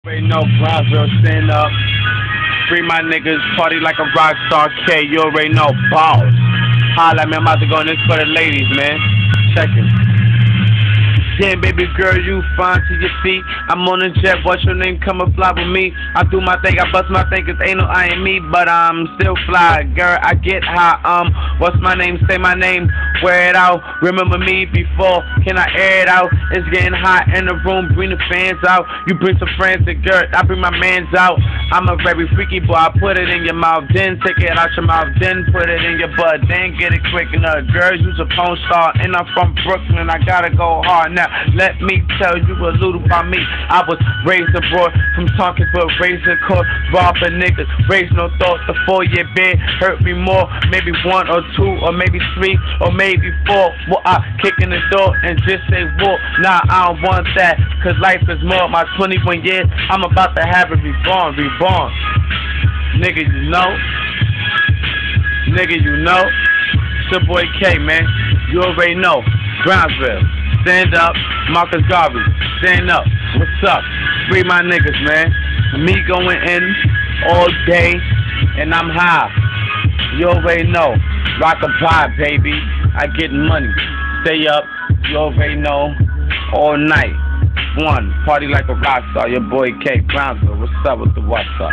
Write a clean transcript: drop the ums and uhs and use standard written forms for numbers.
Already know Brownsville, stand up. Free my niggas, party like a rock star. K, you already know, balls. Holla, man, I'm about to go in this for the ladies, man. Check it. Damn, baby girl, you fine to your feet. I'm on a jet, what's your name? Come and fly with me. I do my thing, I bust my thing, cause ain't no I ain't me, but I'm still fly. Girl, I get high, what's my name? Say my name, wear it out. Remember me before, can I air it out? It's getting hot in the room, bring the fans out. You bring some friends to girl, I bring my mans out. I'm a very freaky boy, I put it in your mouth, then take it out your mouth, then put it in your butt, then get it quick enough. Girl, you's a porn star, and I'm from Brooklyn, I gotta go hard now. Let me tell you a little about me. I was raised abroad, from Tonkinsville, raised in court, robbing niggas, raised no thought. The 4-year bid hurt me more, maybe 1 or 2 or maybe 3 or maybe 4. Well, I kick in the door and just say walk. Nah, I don't want that, cause life is more. My 21 years, I'm about to have it reborn. Nigga, you know. Nigga, you know. It's your boy K, man. You already know. Brownsville. Stand up, Marcus Garvey. Stand up. What's up? Free my niggas, man. Me going in all day, and I'm high. You already know. Rock a pie, baby. I get money. Stay up. You already know. All night. Party like a rock star. Your boy K. Brownsville. What's up with the what's up?